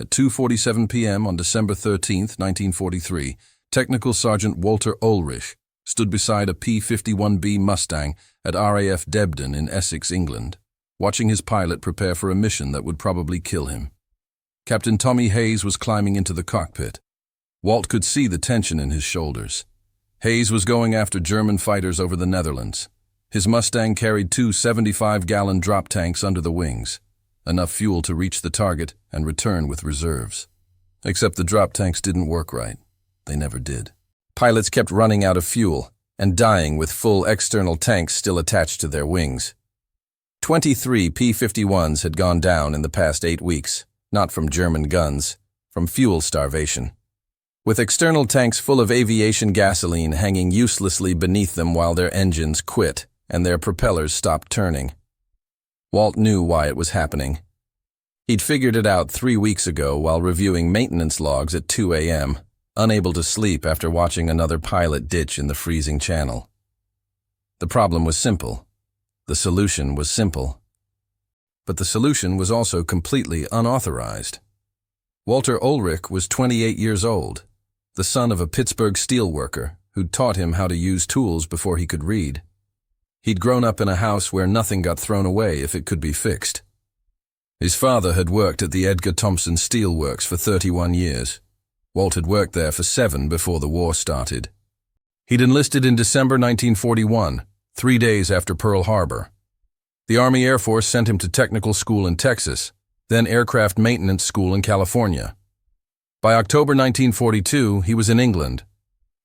At 2:47 p.m. on December 13, 1943, Technical Sergeant Walter Ohlrich stood beside a P-51 Mustang at RAF Debden in Essex, England, watching his pilot prepare for a mission that would probably kill him. Captain Tommy Hayes was climbing into the cockpit. Walt could see the tension in his shoulders. Hayes was going after German fighters over the Netherlands. His Mustang carried two 75-gallon drop tanks under the wings, enough fuel to reach the target and return with reserves. Except the drop tanks didn't work right. They never did. Pilots kept running out of fuel and dying with full external tanks still attached to their wings. 23 P-51s had gone down in the past 8 weeks, not from German guns, from fuel starvation. With external tanks full of aviation gasoline hanging uselessly beneath them while their engines quit and their propellers stopped turning. Walt knew why it was happening. He'd figured it out 3 weeks ago while reviewing maintenance logs at 2 a.m., unable to sleep after watching another pilot ditch in the freezing channel. The problem was simple. The solution was simple. But the solution was also completely unauthorized. Walter Ohlrich was 28 years old, the son of a Pittsburgh steelworker who'd taught him how to use tools before he could read. He'd grown up in a house where nothing got thrown away if it could be fixed. His father had worked at the Edgar Thomson Steel Works for 31 years. Walt had worked there for 7 before the war started. He'd enlisted in December 1941, 3 days after Pearl Harbor. The Army Air Force sent him to technical school in Texas, then aircraft maintenance school in California. By October 1942, he was in England.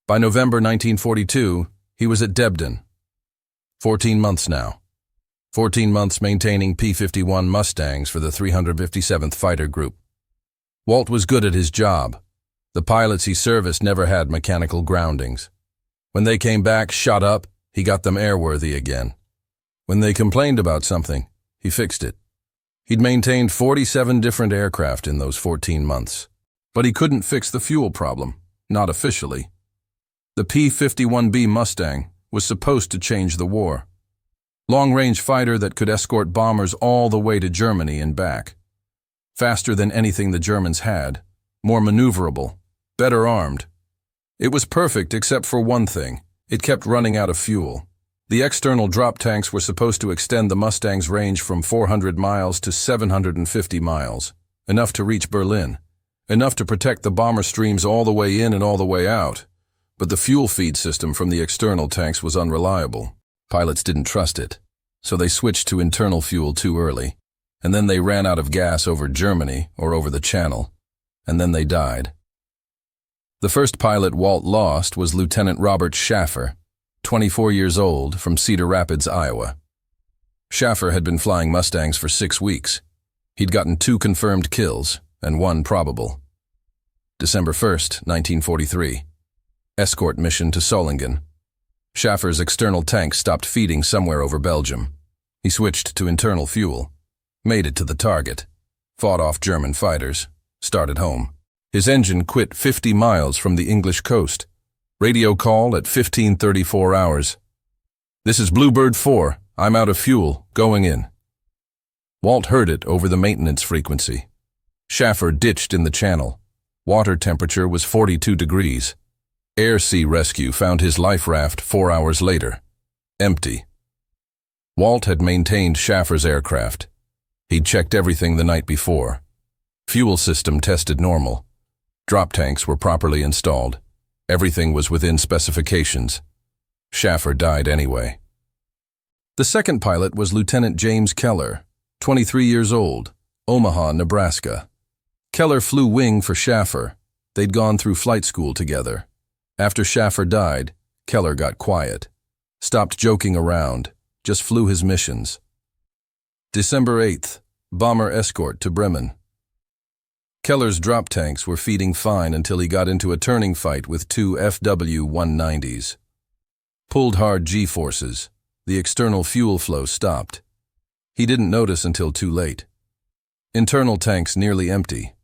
By November 1942, he was at Debden. 14 months now. 14 months maintaining P-51 Mustangs for the 357th Fighter Group. Walt was good at his job. The pilots he serviced never had mechanical groundings. When they came back shot up, he got them airworthy again. When they complained about something, he fixed it. He'd maintained 47 different aircraft in those 14 months. But he couldn't fix the fuel problem, not officially. The P-51 Mustang was supposed to change the war. Long-range fighter that could escort bombers all the way to Germany and back. Faster than anything the Germans had, more maneuverable, better armed. It was perfect except for one thing: it kept running out of fuel. The external drop tanks were supposed to extend the Mustang's range from 400 miles to 750 miles, enough to reach Berlin. Enough to protect the bomber streams all the way in and all the way out. But the fuel feed system from the external tanks was unreliable. Pilots didn't trust it, so they switched to internal fuel too early, and then they ran out of gas over Germany or over the Channel, and then they died. The first pilot Walt lost was Lieutenant Robert Schaffer, 24 years old, from Cedar Rapids, Iowa. Schaffer had been flying Mustangs for 6 weeks. He'd gotten 2 confirmed kills, and 1 probable. December 1st, 1943. Escort mission to Solingen. Schaffer's external tank stopped feeding somewhere over Belgium. He switched to internal fuel, made it to the target, fought off German fighters, started home. His engine quit 50 miles from the English coast. Radio call at 15:34 hours. "This is Bluebird 4. I'm out of fuel. Going in." Walt heard it over the maintenance frequency. Schaffer ditched in the channel. Water temperature was 42 degrees. Air-Sea Rescue found his life raft 4 hours later. Empty. Walt had maintained Schaffer's aircraft. He'd checked everything the night before. Fuel system tested normal. Drop tanks were properly installed. Everything was within specifications. Schaffer died anyway. The second pilot was Lieutenant James Keller, 23 years old, Omaha, Nebraska. Keller flew wing for Schaffer. They'd gone through flight school together. After Schaffer died, Keller got quiet. Stopped joking around, just flew his missions. December 8th, bomber escort to Bremen. Keller's drop tanks were feeding fine until he got into a turning fight with 2 FW-190s. Pulled hard G-forces. The external fuel flow stopped. He didn't notice until too late. Internal tanks nearly empty.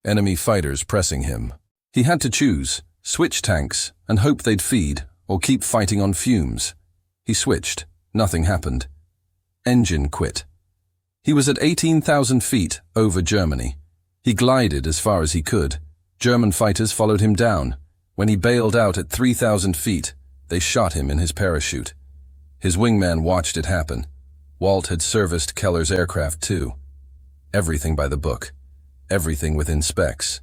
Enemy fighters pressing him. He had to choose, switch tanks and hope they'd feed, or keep fighting on fumes. He switched. Nothing happened. Engine quit. He was at 18,000 feet over Germany. He glided as far as he could. German fighters followed him down. When he bailed out at 3,000 feet, they shot him in his parachute. His wingman watched it happen. Walt had serviced Keller's aircraft too. Everything by the book. Everything within specs.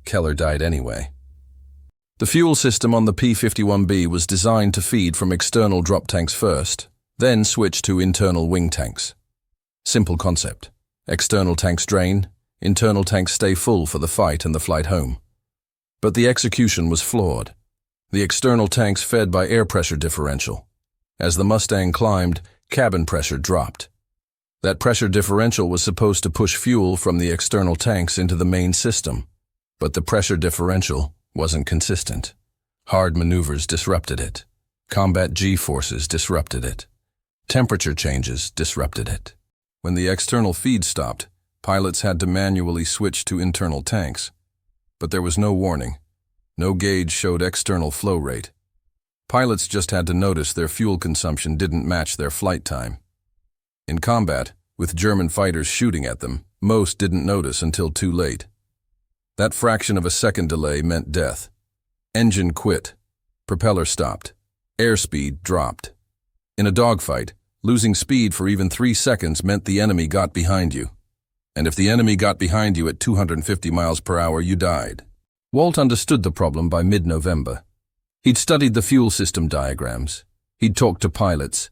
Keller died anyway. The fuel system on the P-51B was designed to feed from external drop tanks first, then switch to internal wing tanks. Simple concept. External tanks drain, internal tanks stay full for the fight and the flight home. But the execution was flawed. The external tanks fed by air pressure differential. As the Mustang climbed, cabin pressure dropped. That pressure differential was supposed to push fuel from the external tanks into the main system, but the pressure differential wasn't consistent. Hard maneuvers disrupted it. Combat G-forces disrupted it. Temperature changes disrupted it. When the external feed stopped, pilots had to manually switch to internal tanks. But there was no warning. No gauge showed external flow rate. Pilots just had to notice their fuel consumption didn't match their flight time. In combat, with German fighters shooting at them, most didn't notice until too late. That fraction of a second delay meant death. Engine quit. Propeller stopped. Airspeed dropped. In a dogfight, losing speed for even 3 seconds meant the enemy got behind you. And if the enemy got behind you at 250 miles per hour, you died. Walt understood the problem by mid-November. He'd studied the fuel system diagrams. He'd talked to pilots.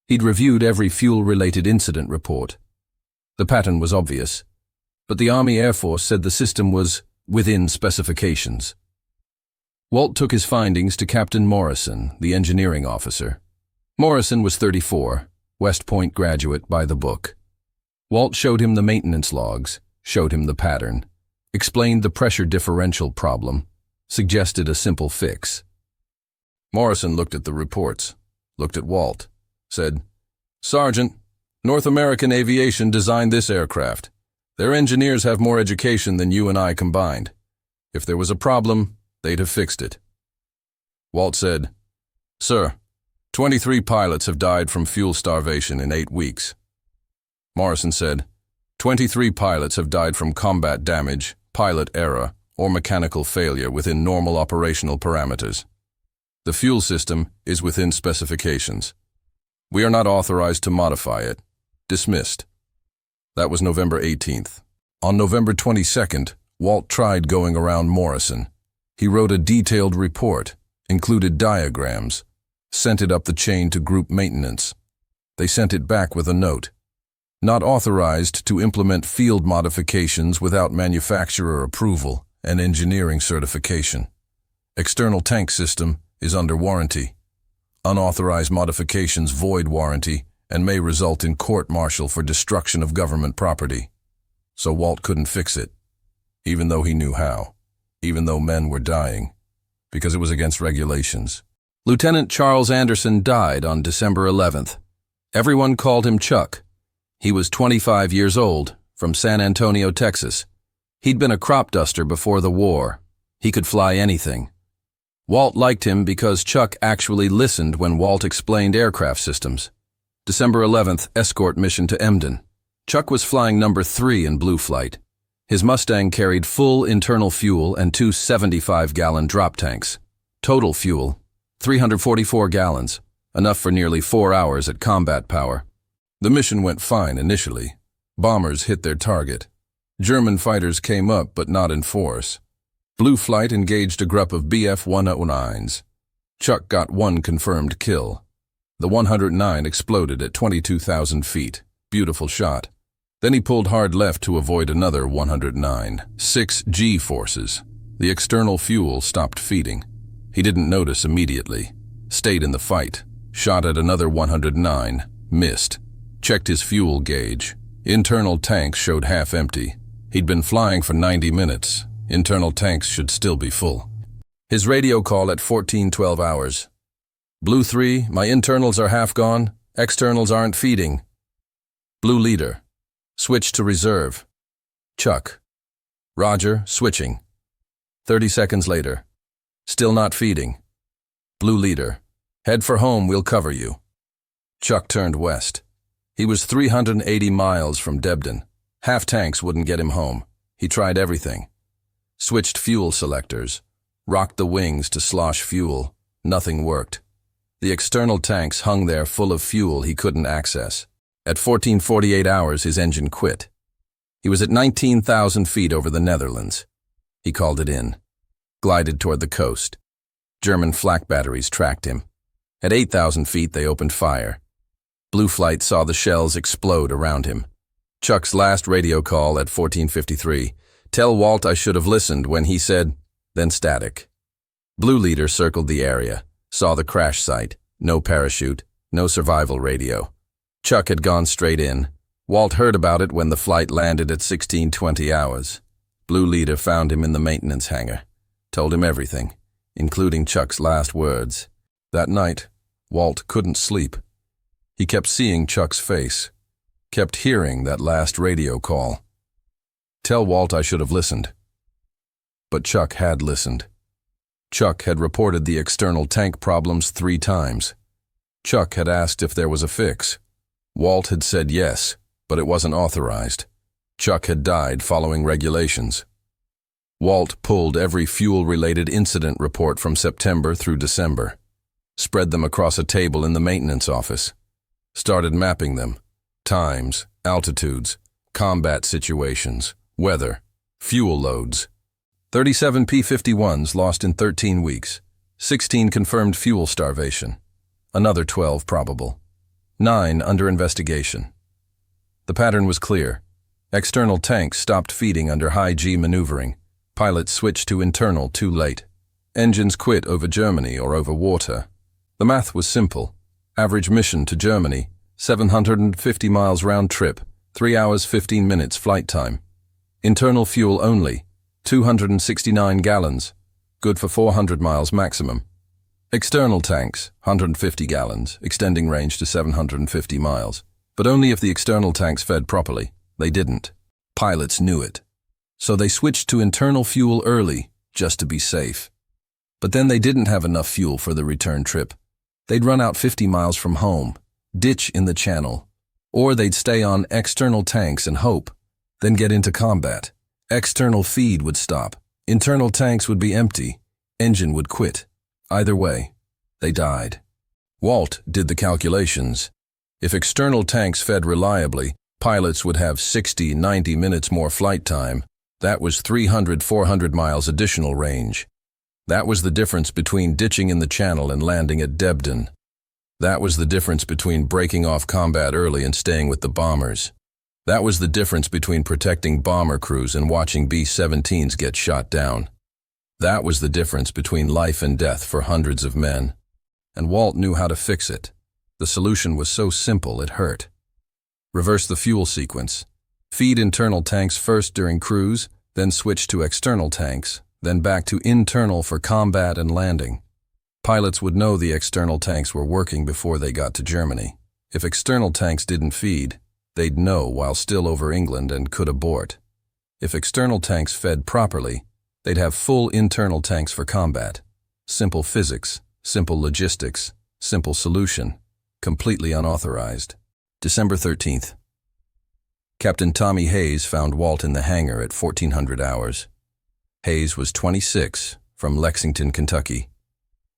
He'd reviewed every fuel-related incident report. The pattern was obvious, but the Army Air Force said the system was within specifications. Walt took his findings to Captain Morrison, the engineering officer. Morrison was 34, West Point graduate by the book. Walt showed him the maintenance logs, showed him the pattern, explained the pressure differential problem, suggested a simple fix. Morrison looked at the reports, looked at Walt, said, "Sergeant, North American Aviation designed this aircraft. Their engineers have more education than you and I combined. If there was a problem, they'd have fixed it." Walt said, "Sir, 23 pilots have died from fuel starvation in 8 weeks. Morrison said, 23 pilots have died from combat damage, pilot error, or mechanical failure within normal operational parameters. The fuel system is within specifications. We are not authorized to modify it. Dismissed." That was November 18th. On November 22nd, Walt tried going around Morrison. He wrote a detailed report, included diagrams, sent it up the chain to group maintenance. They sent it back with a note. Not authorized to implement field modifications without manufacturer approval and engineering certification. External tank system is under warranty. Unauthorized modifications void warranty and may result in court-martial for destruction of government property. So Walt couldn't fix it, even though he knew how, even though men were dying, because it was against regulations. Lieutenant Charles Anderson died on December 11th. Everyone called him Chuck. He was 25 years old, from San Antonio, Texas. He'd been a crop duster before the war. He could fly anything. Walt liked him because Chuck actually listened when Walt explained aircraft systems. December 11th, escort mission to Emden. Chuck was flying number 3 in Blue Flight. His Mustang carried full internal fuel and 2 75-gallon drop tanks. Total fuel, 344 gallons, enough for nearly 4 hours at combat power. The mission went fine initially. Bombers hit their target. German fighters came up, but not in force. Blue Flight engaged a group of Bf-109s. Chuck got 1 confirmed kill. The 109 exploded at 22,000 feet. Beautiful shot. Then he pulled hard left to avoid another 109. 6 G-forces. The external fuel stopped feeding. He didn't notice immediately. Stayed in the fight. Shot at another 109. Missed. Checked his fuel gauge. Internal tanks showed half empty. He'd been flying for 90 minutes. Internal tanks should still be full. His radio call at 14-12 hours. Blue 3, my internals are half gone. Externals aren't feeding. Blue leader. Switch to reserve. Chuck. Roger, switching. 30 seconds later. Still not feeding. Blue leader. Head for home, we'll cover you. Chuck turned west. He was 380 miles from Debden. Half tanks wouldn't get him home. He tried everything. Switched fuel selectors, rocked the wings to slosh fuel. Nothing worked. The external tanks hung there full of fuel he couldn't access. At 14:48 hours, his engine quit. He was at 19,000 feet over the Netherlands. He called it in, glided toward the coast. German flak batteries tracked him. At 8,000 feet, they opened fire. Blue Flight saw the shells explode around him. Chuck's last radio call at 14:53. "Tell Walt I should have listened when he said," then static. Blue Leader circled the area, saw the crash site, no parachute, no survival radio. Chuck had gone straight in. Walt heard about it when the flight landed at 16:20 hours. Blue Leader found him in the maintenance hangar, told him everything, including Chuck's last words. That night, Walt couldn't sleep. He kept seeing Chuck's face, kept hearing that last radio call. "Tell Walt I should have listened." But Chuck had listened. Chuck had reported the external tank problems 3 times. Chuck had asked if there was a fix. Walt had said yes, but it wasn't authorized. Chuck had died following regulations. Walt pulled every fuel-related incident report from September through December, spread them across a table in the maintenance office, started mapping them: times, altitudes, combat situations, weather, fuel loads. 37 P-51s lost in 13 weeks, 16 confirmed fuel starvation, another 12 probable, 9 under investigation. The pattern was clear. External tanks stopped feeding under high G maneuvering. Pilots switched to internal too late. Engines quit over Germany or over water. The math was simple. Average mission to Germany, 750 miles round trip, 3 hours 15 minutes flight time. Internal fuel only, 269 gallons, good for 400 miles maximum. External tanks, 150 gallons, extending range to 750 miles. But only if the external tanks fed properly. They didn't. Pilots knew it. So they switched to internal fuel early, just to be safe. But then they didn't have enough fuel for the return trip. They'd run out 50 miles from home, ditch in the channel. Or they'd stay on external tanks and hope, then get into combat. External feed would stop. Internal tanks would be empty. Engine would quit. Either way, they died. Walt did the calculations. If external tanks fed reliably, pilots would have 60, 90 minutes more flight time. That was 300, 400 miles additional range. That was the difference between ditching in the channel and landing at Debden. That was the difference between breaking off combat early and staying with the bombers. That was the difference between protecting bomber crews and watching B-17s get shot down. That was the difference between life and death for hundreds of men. And Walt knew how to fix it. The solution was so simple it hurt. Reverse the fuel sequence. Feed internal tanks first during cruise, then switch to external tanks, then back to internal for combat and landing. Pilots would know the external tanks were working before they got to Germany. If external tanks didn't feed, they'd know while still over England and could abort. If external tanks fed properly, they'd have full internal tanks for combat. Simple physics, simple logistics, simple solution, completely unauthorized. December 13th. Captain Tommy Hayes found Walt in the hangar at 1400 hours. Hayes was 26, from Lexington, Kentucky.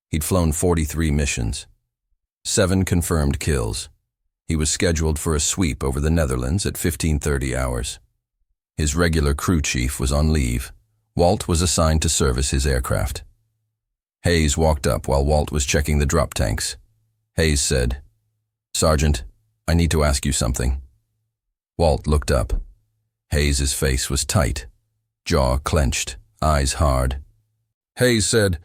He'd flown 43 missions. 7 confirmed kills. He was scheduled for a sweep over the Netherlands at 1530 hours. His regular crew chief was on leave. Walt was assigned to service his aircraft. Hayes walked up while Walt was checking the drop tanks. Hayes said, "Sergeant, I need to ask you something." Walt looked up. Hayes's face was tight, jaw clenched, eyes hard. Hayes said,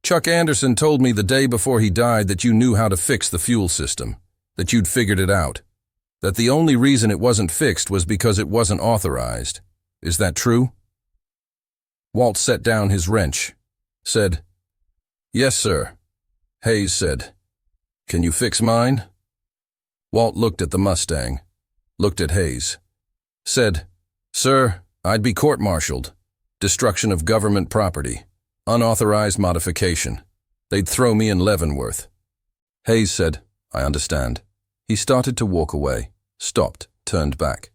"Chuck Anderson told me the day before he died that you knew how to fix the fuel system, that you'd figured it out, that the only reason it wasn't fixed was because it wasn't authorized. Is that true?" Walt set down his wrench, said, "Yes, sir." Hayes said, "Can you fix mine?" Walt looked at the Mustang, looked at Hayes, said, "Sir, I'd be court-martialed. Destruction of government property. Unauthorized modification. They'd throw me in Leavenworth." Hayes said, "I understand." He started to walk away, stopped, turned back.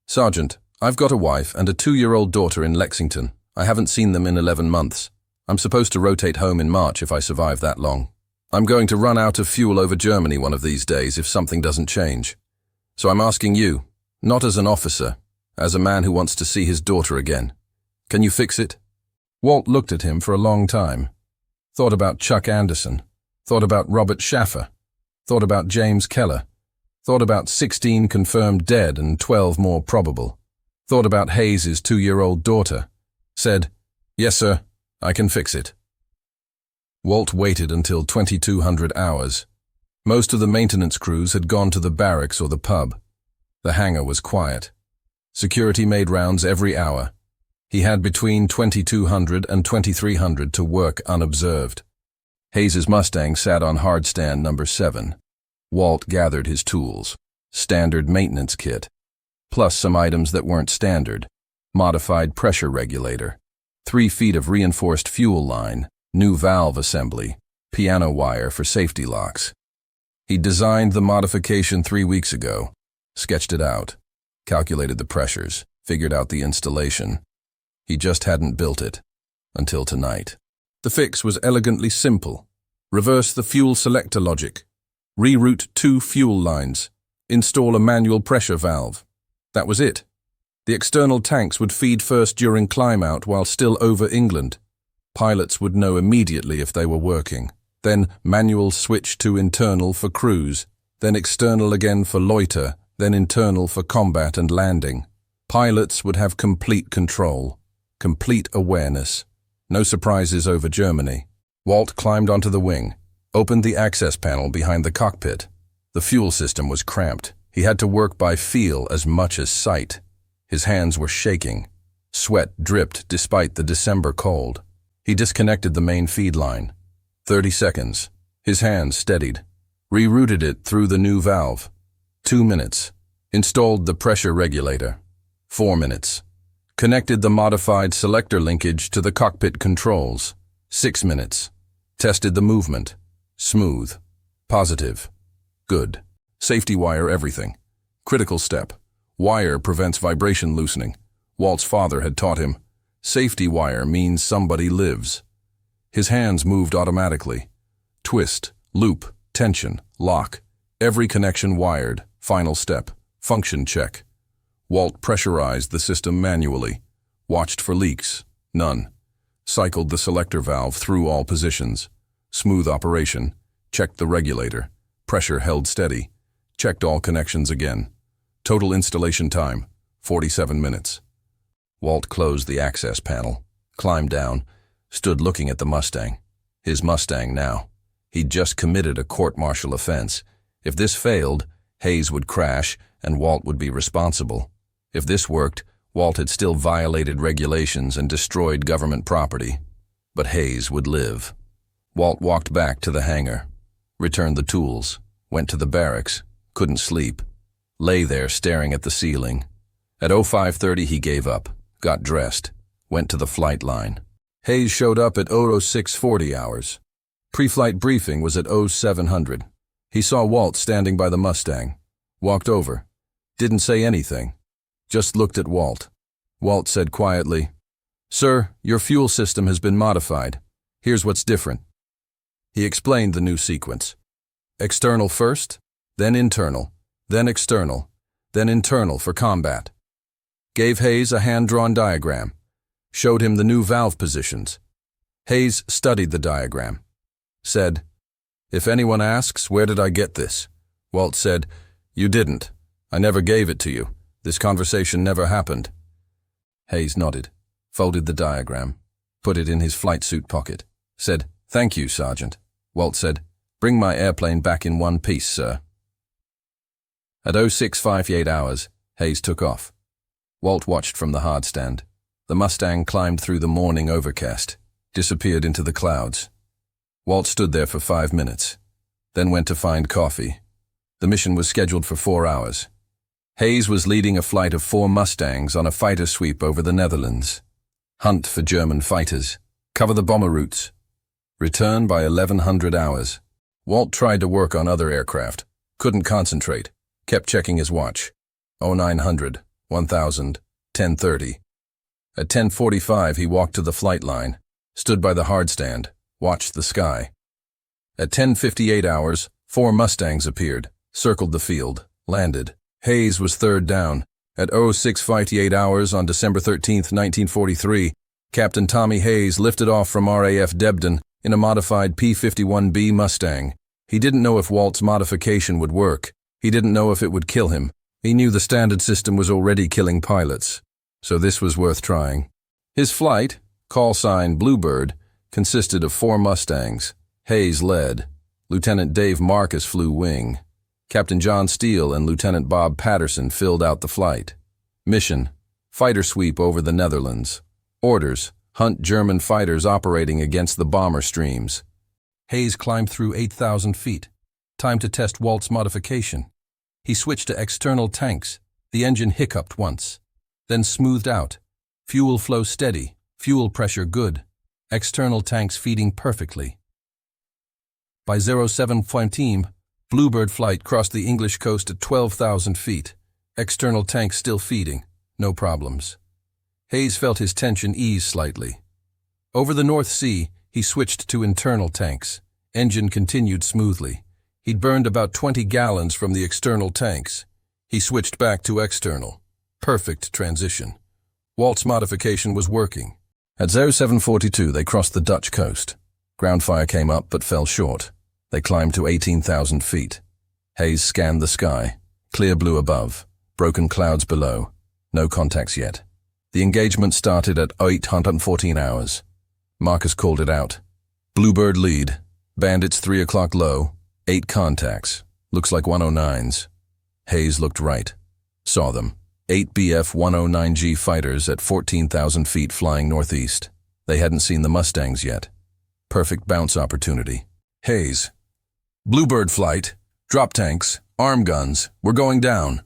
"Sergeant, I've got a wife and a 2-year-old daughter in Lexington. I haven't seen them in 11 months. I'm supposed to rotate home in March if I survive that long. I'm going to run out of fuel over Germany one of these days if something doesn't change. So I'm asking you, not as an officer, as a man who wants to see his daughter again. Can you fix it?" Walt looked at him for a long time. Thought about Chuck Anderson. Thought about Robert Schaffer. Thought about James Keller. Thought about 16 confirmed dead and 12 more probable. Thought about Hayes's 2-year-old daughter. Said, "Yes, sir, I can fix it." Walt waited until 2200 hours. Most of the maintenance crews had gone to the barracks or the pub. The hangar was quiet. Security made rounds every hour. He had between 2200 and 2300 to work unobserved. Hayes's Mustang sat on hardstand number 7. Walt gathered his tools, standard maintenance kit, plus some items that weren't standard, modified pressure regulator, 3 feet of reinforced fuel line, new valve assembly, piano wire for safety locks. He designed the modification 3 weeks ago, sketched it out, calculated the pressures, figured out the installation. He just hadn't built it until tonight. The fix was elegantly simple. Reverse the fuel selector logic. Reroute 2 fuel lines. Install a manual pressure valve. That was it. The external tanks would feed first during climb-out while still over England. Pilots would know immediately if they were working. Then manual switch to internal for cruise. Then external again for loiter. Then internal for combat and landing. Pilots would have complete control. Complete awareness. No surprises over Germany. Walt climbed onto the wing, opened the access panel behind the cockpit. The fuel system was cramped. He had to work by feel as much as sight. His hands were shaking. Sweat dripped despite the December cold. He disconnected the main feed line. 30 seconds. His hands steadied. Rerouted it through the new valve. 2 minutes. Installed the pressure regulator. 4 minutes. Connected the modified selector linkage to the cockpit controls. 6 minutes. Tested the movement. Smooth. Positive. Good. Safety wire everything. Critical step. Wire prevents vibration loosening. Walt's father had taught him. Safety wire means somebody lives. His hands moved automatically. Twist, loop, tension, lock. Every connection wired. Final step. Function check. Walt pressurized the system manually. Watched for leaks. None. Cycled the selector valve through all positions. Smooth operation. Checked the regulator. Pressure held steady. Checked all connections again. Total installation time, 47 minutes. Walt closed the access panel, climbed down, stood looking at the Mustang. His Mustang now. He'd just committed a court-martial offense. If this failed, Hayes would crash and Walt would be responsible. If this worked, Walt had still violated regulations and destroyed government property. But Hayes would live. Walt walked back to the hangar, returned the tools, went to the barracks, couldn't sleep. Lay there staring at the ceiling. At 05:30 he gave up, got dressed, went to the flight line. Hayes showed up at 06:40 hours. Pre-flight briefing was at 0700. He saw Walt standing by the Mustang. Walked over. Didn't say anything. Just looked at Walt. Walt said quietly, "Sir, your fuel system has been modified. Here's what's different." He explained the new sequence. External first, then internal. Then external, then internal for combat. Gave Hayes a hand-drawn diagram. Showed him the new valve positions. Hayes studied the diagram. Said, "If anyone asks, where did I get this?" Walt said, "You didn't. I never gave it to you. This conversation never happened." Hayes nodded, folded the diagram, put it in his flight suit pocket. Said, "Thank you, Sergeant." Walt said, "Bring my airplane back in one piece, sir." At 06:58 hours, Hayes took off. Walt watched from the hardstand. The Mustang climbed through the morning overcast, disappeared into the clouds. Walt stood there for 5 minutes, then went to find coffee. The mission was scheduled for 4 hours. Hayes was leading a flight of 4 Mustangs on a fighter sweep over the Netherlands. Hunt for German fighters. Cover the bomber routes. Return by 1100 hours. Walt tried to work on other aircraft. Couldn't concentrate. Kept checking his watch. 0900, 1000, 10:30. At 10:45 he walked to the flight line, stood by the hardstand, watched the sky. At 10:58 hours, 4 Mustangs appeared, circled the field, landed. Hayes was third down. At 06:58 hours on December 13, 1943, Captain Tommy Hayes lifted off from RAF Debden in a modified P-51B Mustang. He didn't know if Walt's modification would work. He didn't know if it would kill him. He knew the standard system was already killing pilots, so this was worth trying. His flight, call sign Bluebird, consisted of 4 Mustangs. Hayes led. Lieutenant Dave Marcus flew wing. Captain John Steele and Lieutenant Bob Patterson filled out the flight. Mission: fighter sweep over the Netherlands. Orders: hunt German fighters operating against the bomber streams. Hayes climbed through 8,000 feet. Time to test Walt's modification. He switched to external tanks. The engine hiccuped once, then smoothed out. Fuel flow steady, fuel pressure good. External tanks feeding perfectly. By 07:15, Bluebird flight crossed the English coast at 12,000 feet. External tanks still feeding, no problems. Hayes felt his tension ease slightly. Over the North Sea, he switched to internal tanks. Engine continued smoothly. He'd burned about 20 gallons from the external tanks. He switched back to external. Perfect transition. Walt's modification was working. At 07:42, they crossed the Dutch coast. Ground fire came up but fell short. They climbed to 18,000 feet. Hayes scanned the sky. Clear blue above, broken clouds below. No contacts yet. The engagement started at 814 hours. Marcus called it out. Bluebird lead. Bandits 3 o'clock low. 8 contacts. Looks like 109s. Hayes looked right. Saw them. 8 Bf-109G fighters at 14,000 feet flying northeast. They hadn't seen the Mustangs yet. Perfect bounce opportunity. Hayes. Bluebird flight. Drop tanks. Arm guns. We're going down.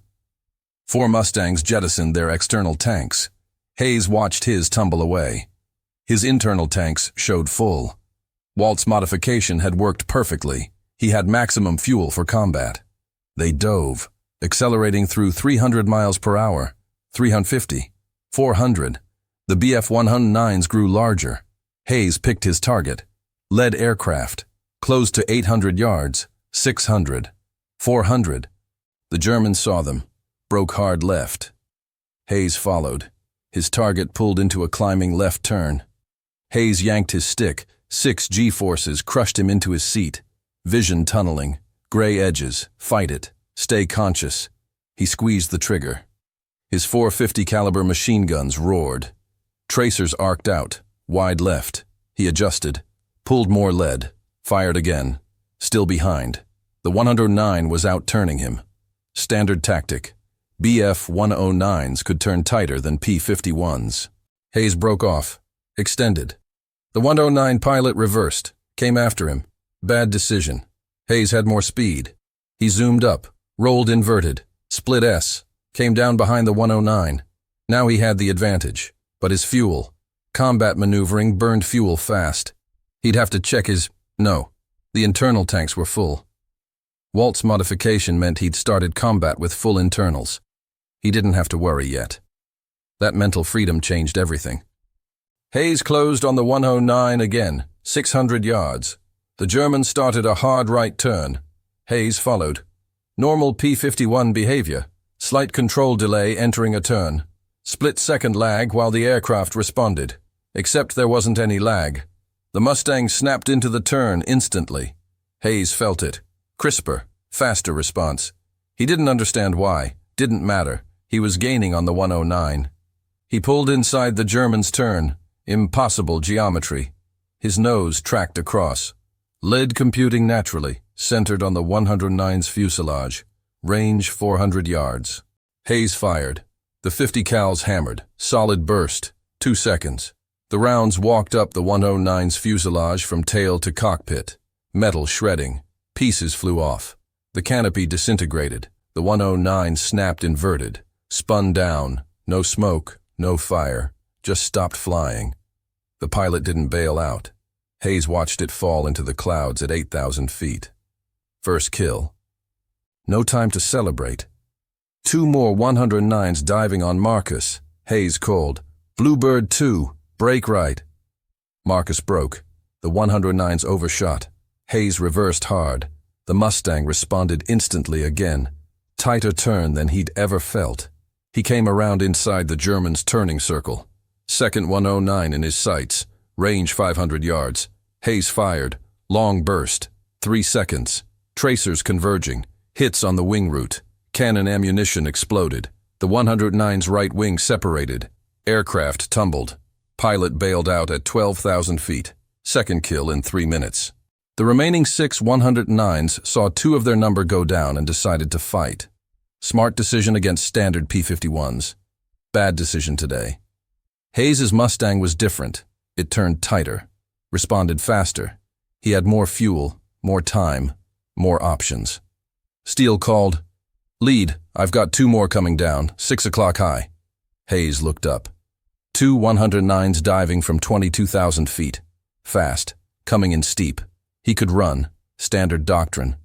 4 Mustangs jettisoned their external tanks. Hayes watched his tumble away. His internal tanks showed full. Walt's modification had worked perfectly. He had maximum fuel for combat. They dove, accelerating through 300 miles per hour, 350, 400. The Bf-109s grew larger. Hayes picked his target. Led aircraft. Closed to 800 yards, 600, 400. The Germans saw them. Broke hard left. Hayes followed. His target pulled into a climbing left turn. Hayes yanked his stick. 6 G-forces crushed him into his seat. Vision tunneling. Gray edges. Fight it. Stay conscious. He squeezed the trigger. His .450 caliber machine guns roared. Tracers arced out. Wide left. He adjusted. Pulled more lead. Fired again. Still behind. The 109 was out-turning him. Standard tactic. Bf-109s could turn tighter than P-51s. Hayes broke off. Extended. The 109 pilot reversed. Came after him. Bad decision. Hayes had more speed. He zoomed up. Rolled inverted. Split S. Came down behind the 109. Now he had the advantage. But his fuel. Combat maneuvering burned fuel fast. He'd have to check his... No. The internal tanks were full. Walt's modification meant he'd started combat with full internals. He didn't have to worry yet. That mental freedom changed everything. Hayes closed on the 109 again, 600 yards. The Germans started a hard right turn. Hayes followed. Normal P-51 behavior. Slight control delay entering a turn. Split-second lag while the aircraft responded. Except there wasn't any lag. The Mustang snapped into the turn instantly. Hayes felt it. Crisper, faster response. He didn't understand why. Didn't matter. He was gaining on the 109. He pulled inside the German's turn. Impossible geometry. His nose tracked across. Lead computing naturally, centered on the 109's fuselage. Range 400 yards. Hayes fired. The 50 cals hammered. Solid burst. 2 seconds. The rounds walked up the 109's fuselage from tail to cockpit. Metal shredding. Pieces flew off. The canopy disintegrated. The 109 snapped inverted. Spun down. No smoke. No fire. Just stopped flying. The pilot didn't bail out. Hayes watched it fall into the clouds at 8,000 feet. First kill. No time to celebrate. 2 more 109s diving on Marcus. Hayes called, "Bluebird 2, brake right." Marcus broke. The 109s overshot. Hayes reversed hard. The Mustang responded instantly again. Tighter turn than he'd ever felt. He came around inside the German's turning circle. Second 109 in his sights. Range 500 yards. Hayes fired. Long burst. 3 seconds. Tracers converging. Hits on the wing route. Cannon ammunition exploded. The 109's right wing separated. Aircraft tumbled. Pilot bailed out at 12,000 feet. Second kill in 3 minutes. The remaining 6 109s saw 2 of their number go down and decided to fight. Smart decision against standard P-51s. Bad decision today. Hayes's Mustang was different. It turned tighter. Responded faster. He had more fuel, more time, more options. Steele called, "Lead, I've got 2 more coming down, 6 o'clock high." Hayes looked up. 2 109s diving from 22,000 feet. Fast, coming in steep. He could run, standard doctrine.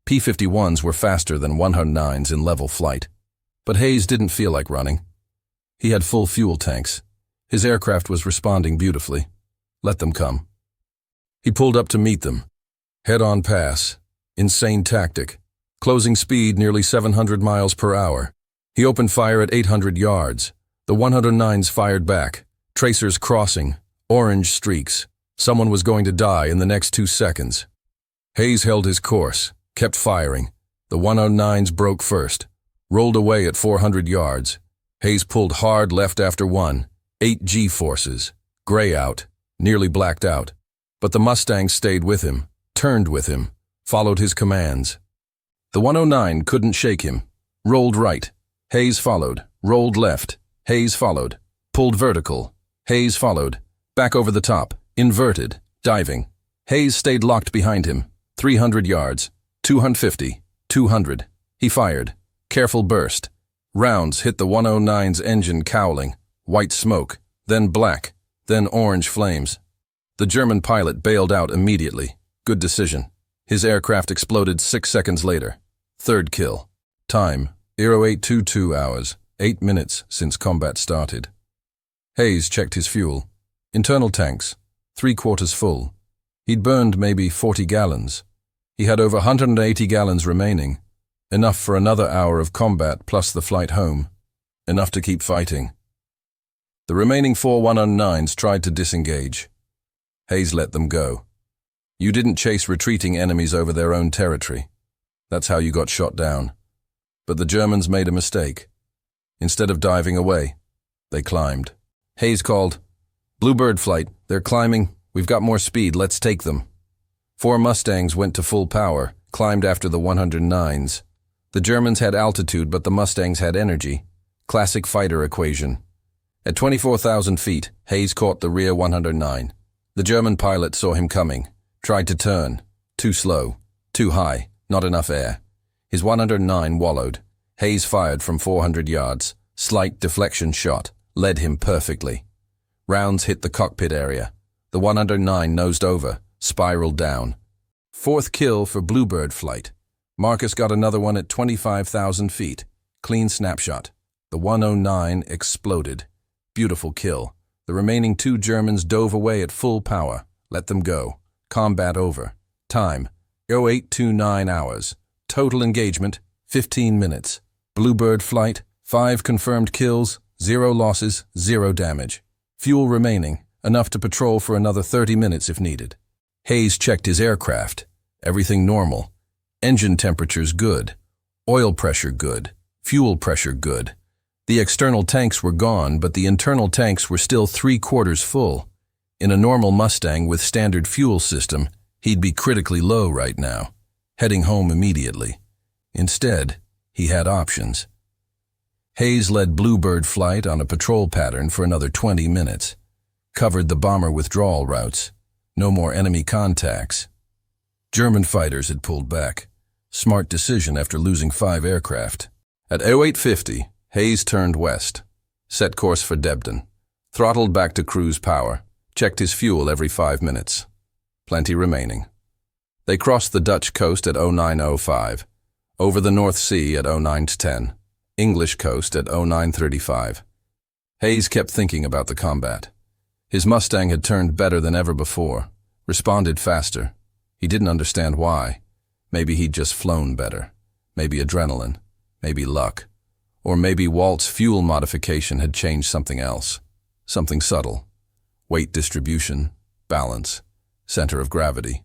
P-51s were faster than 109s in level flight. But Hayes didn't feel like running. He had full fuel tanks. His aircraft was responding beautifully. Let them come. He pulled up to meet them. Head-on pass. Insane tactic. Closing speed nearly 700 miles per hour. He opened fire at 800 yards. The 109s fired back. Tracers crossing. Orange streaks. Someone was going to die in the next 2 seconds. Hayes held his course, kept firing. The 109s broke first. Rolled away at 400 yards. Hayes pulled hard left after 1. 8 G-forces. Gray out. Nearly blacked out. But the Mustang stayed with him, turned with him, followed his commands. The 109 couldn't shake him. Rolled right. Hayes followed. Rolled left. Hayes followed. Pulled vertical. Hayes followed. Back over the top. Inverted. Diving. Hayes stayed locked behind him. 300 yards. 250. 200. He fired. Careful burst. Rounds hit the 109's engine cowling. White smoke. Then black. Then orange flames. The German pilot bailed out immediately. Good decision. His aircraft exploded 6 seconds later. Third kill. Time, 0822 hours, 8 minutes since combat started. Hayes checked his fuel. Internal tanks, 3/4 full. He'd burned maybe 40 gallons. He had over 180 gallons remaining. Enough for another hour of combat plus the flight home. Enough to keep fighting. The remaining 4 109s tried to disengage. Hayes let them go. You didn't chase retreating enemies over their own territory. That's how you got shot down. But the Germans made a mistake. Instead of diving away, they climbed. Hayes called, "Bluebird flight, they're climbing. We've got more speed, let's take them." 4 Mustangs went to full power, climbed after the 109s. The Germans had altitude, but the Mustangs had energy. Classic fighter equation. At 24,000 feet, Hayes caught the rear 109. The German pilot saw him coming. Tried to turn. Too slow. Too high. Not enough air. His 109 wallowed. Hayes fired from 400 yards. Slight deflection shot. Led him perfectly. Rounds hit the cockpit area. The 109 nosed over. Spiraled down. 4th kill for Bluebird flight. Marcus got another one at 25,000 feet. Clean snapshot. The 109 exploded. Beautiful kill. The remaining 2 Germans dove away at full power. Let them go. Combat over. Time, 0829 hours. Total engagement, 15 minutes. Bluebird flight, 5 confirmed kills, 0 losses, 0 damage. Fuel remaining, enough to patrol for another 30 minutes if needed. Hayes checked his aircraft. Everything normal. Engine temperatures good. Oil pressure good. Fuel pressure good. The external tanks were gone, but the internal tanks were still 3/4 full. In a normal Mustang with standard fuel system, he'd be critically low right now, heading home immediately. Instead, he had options. Hayes led Bluebird flight on a patrol pattern for another 20 minutes. Covered the bomber withdrawal routes. No more enemy contacts. German fighters had pulled back. Smart decision after losing 5 aircraft. At 0850, Hayes turned west. Set course for Debden. Throttled back to cruise power. Checked his fuel every 5 minutes. Plenty remaining. They crossed the Dutch coast at 0905. Over the North Sea at 0910. English coast at 0935. Hayes kept thinking about the combat. His Mustang had turned better than ever before, responded faster. He didn't understand why. Maybe he'd just flown better. Maybe adrenaline. Maybe luck. Or maybe Walt's fuel modification had changed something else. Something subtle. Weight distribution, balance, center of gravity.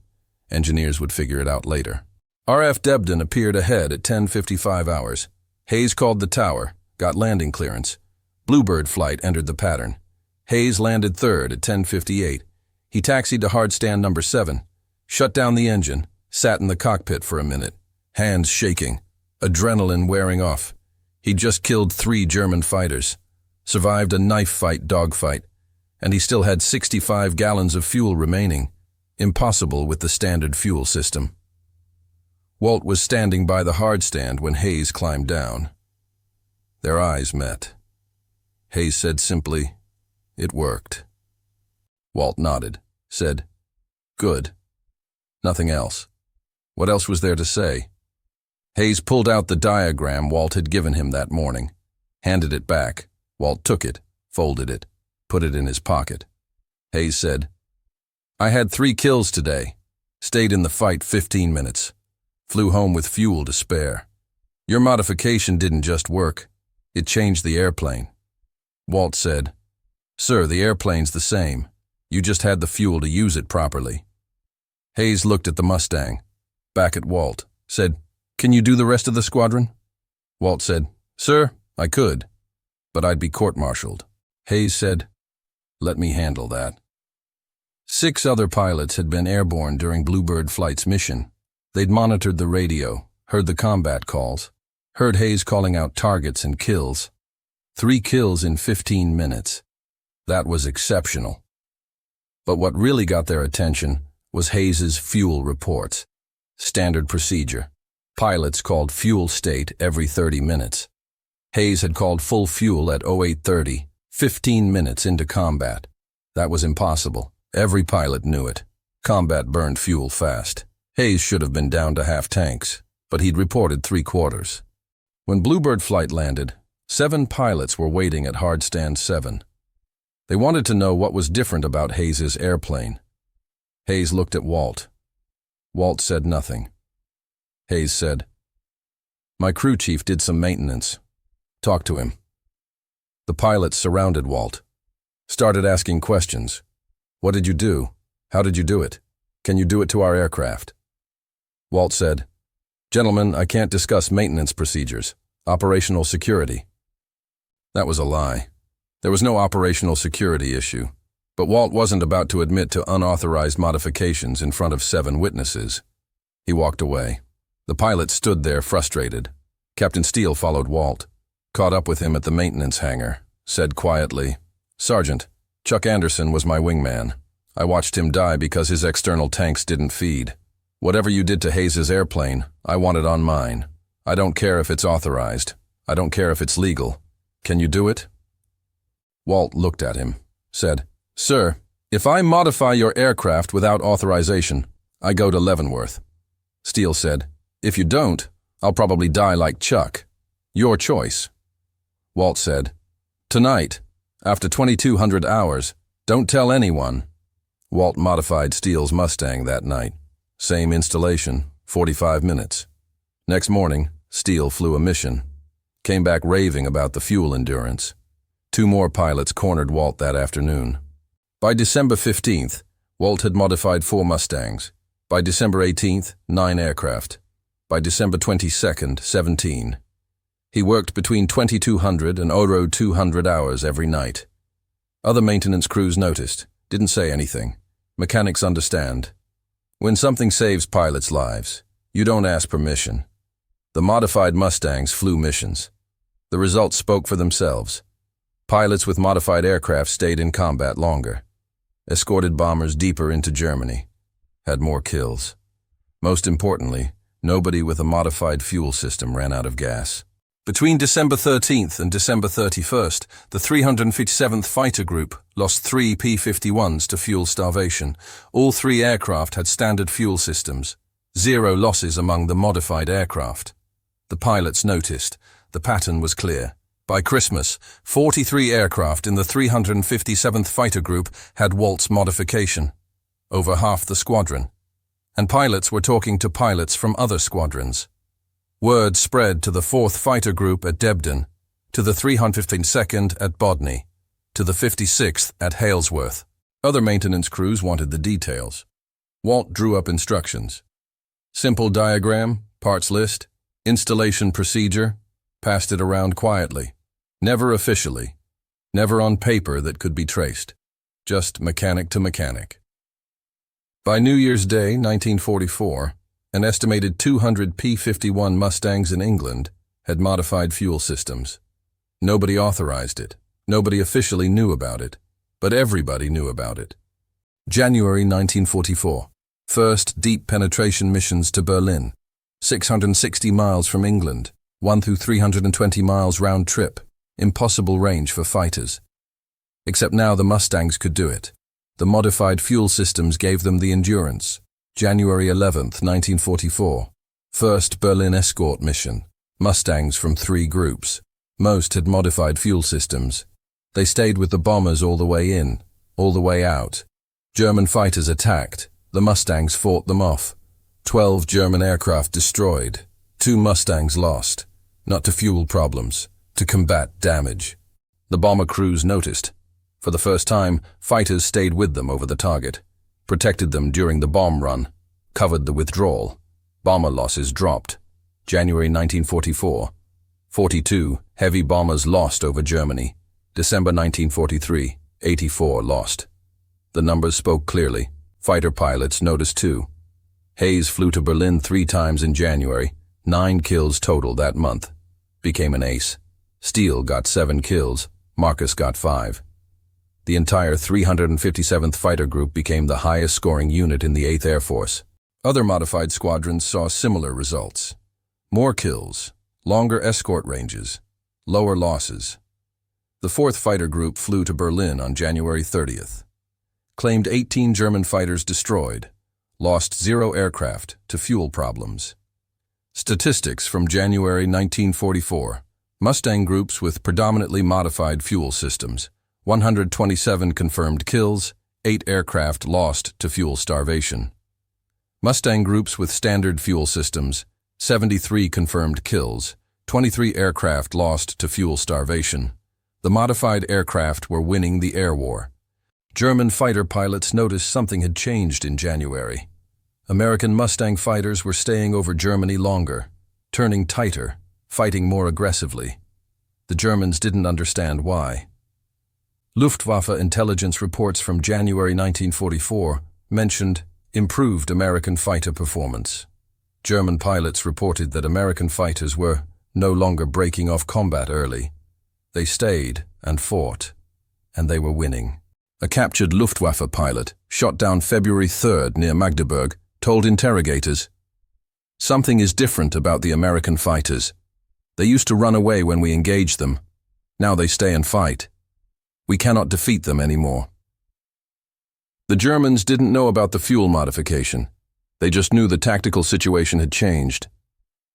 Engineers would figure it out later. RAF Debden appeared ahead at 10:55 hours. Hayes called the tower, got landing clearance. Bluebird flight entered the pattern. Hayes landed third at 10:58. He taxied to hardstand number 7, shut down the engine, sat in the cockpit for a minute, hands shaking, adrenaline wearing off. He'd just killed 3 German fighters, survived a knife fight dogfight, and he still had 65 gallons of fuel remaining, impossible with the standard fuel system. Walt was standing by the hardstand when Hayes climbed down. Their eyes met. Hayes said simply, "It worked." Walt nodded, said, "Good." Nothing else. What else was there to say? Hayes pulled out the diagram Walt had given him that morning, handed it back. Walt took it, folded it, put it in his pocket. Hayes said, "I had 3 kills today. Stayed in the fight 15 minutes. Flew home with fuel to spare. Your modification didn't just work. It changed the airplane." Walt said, "Sir, the airplane's the same. You just had the fuel to use it properly." Hayes looked at the Mustang, back at Walt, said, "Can you do the rest of the squadron?" Walt said, "Sir, I could, but I'd be court-martialed." Hayes said, "Let me handle that." 6 other pilots had been airborne during Bluebird flight's mission. They'd monitored the radio, heard the combat calls, heard Hayes calling out targets and kills. 3 kills in 15 minutes. That was exceptional. But what really got their attention was Hayes's fuel reports. Standard procedure. Pilots called fuel state every 30 minutes. Hayes had called full fuel at 0830, 15 minutes into combat. That was impossible. Every pilot knew it. Combat burned fuel fast. Hayes should have been down to half tanks, but he'd reported 3/4. When Bluebird flight landed, 7 pilots were waiting at hardstand 7. They wanted to know what was different about Hayes's airplane. Hayes looked at Walt. Walt said nothing. Hayes said, "My crew chief did some maintenance. Talk to him." The pilots surrounded Walt, started asking questions. "What did you do? How did you do it? Can you do it to our aircraft?" Walt said, "Gentlemen, I can't discuss maintenance procedures. Operational security." That was a lie. There was no operational security issue, but Walt wasn't about to admit to unauthorized modifications in front of 7 witnesses. He walked away. The pilot stood there frustrated. Captain Steele followed Walt, caught up with him at the maintenance hangar, said quietly, "Sergeant, Chuck Anderson was my wingman. I watched him die because his external tanks didn't feed. Whatever you did to Hayes's airplane, I want it on mine. I don't care if it's authorized. I don't care if it's legal. Can you do it?" Walt looked at him, said, "Sir, if I modify your aircraft without authorization, I go to Leavenworth." Steele said, "If you don't, I'll probably die like Chuck. Your choice." Walt said, "Tonight, after 2200 hours, don't tell anyone." Walt modified Steele's Mustang that night. Same installation, 45 minutes. Next morning, Steele flew a mission. Came back raving about the fuel endurance. 2 more pilots cornered Walt that afternoon. By December 15th, Walt had modified 4 Mustangs. By December 18th, 9 aircraft. By December 22nd, 17. He worked between 2200 and 0200 hours every night. Other maintenance crews noticed, didn't say anything. Mechanics understand. When something saves pilots' lives, you don't ask permission. The modified Mustangs flew missions. The results spoke for themselves. Pilots with modified aircraft stayed in combat longer, escorted bombers deeper into Germany, had more kills. Most importantly, nobody with a modified fuel system ran out of gas. Between December 13th and December 31st, the 357th Fighter Group lost 3 P-51s to fuel starvation. All 3 aircraft had standard fuel systems. 0 losses among the modified aircraft. The pilots noticed. The pattern was clear. By Christmas, 43 aircraft in the 357th Fighter Group had Walt's modification, over half the squadron, and pilots were talking to pilots from other squadrons. Word spread to the 4th Fighter Group at Debden, to the 352nd at Bodney, to the 56th at Halesworth. Other maintenance crews wanted the details. Walt drew up instructions. Simple diagram, parts list, installation procedure, passed it around quietly. Never officially, never on paper that could be traced, just mechanic to mechanic. By New Year's Day, 1944, an estimated 200 P-51 Mustangs in England had modified fuel systems. Nobody authorized it. Nobody officially knew about it, but everybody knew about it. January 1944. First deep penetration missions to Berlin. 660 miles from England, 1 through 320 miles round trip. Impossible range for fighters. Except now the Mustangs could do it. The modified fuel systems gave them the endurance. January 11th, 1944. First Berlin escort mission. Mustangs from 3 groups. Most had modified fuel systems. They stayed with the bombers all the way in, all the way out. German fighters attacked. The Mustangs fought them off. 12 German aircraft destroyed. 2 Mustangs lost. Not to fuel problems, to combat damage. The bomber crews noticed. For the first time, fighters stayed with them over the target, protected them during the bomb run, covered the withdrawal. Bomber losses dropped. January 1944. 42 heavy bombers lost over Germany. December 1943, 84 lost. The numbers spoke clearly. Fighter pilots noticed too. Hayes flew to Berlin 3 times in January, 9 kills total that month. Became an ace. Steele got 7 kills, Marcus got 5. The entire 357th Fighter Group became the highest scoring unit in the 8th Air Force. Other modified squadrons saw similar results. More kills, longer escort ranges, lower losses. The 4th Fighter Group flew to Berlin on January 30th. Claimed 18 German fighters destroyed, lost 0 aircraft to fuel problems. Statistics from January 1944. Mustang groups with predominantly modified fuel systems. 127 confirmed kills, 8 aircraft lost to fuel starvation. Mustang groups with standard fuel systems. 73 confirmed kills, 23 aircraft lost to fuel starvation. The modified aircraft were winning the air war. German fighter pilots noticed something had changed in January. American Mustang fighters were staying over Germany longer, turning tighter, fighting more aggressively. The Germans didn't understand why. Luftwaffe intelligence reports from January 1944 mentioned improved American fighter performance. German pilots reported that American fighters were no longer breaking off combat early. They stayed and fought, and they were winning. A captured Luftwaffe pilot, shot down February 3rd near Magdeburg, told interrogators, "Something is different about the American fighters. They used to run away when we engaged them. Now they stay and fight. We cannot defeat them anymore." The Germans didn't know about the fuel modification. They just knew the tactical situation had changed.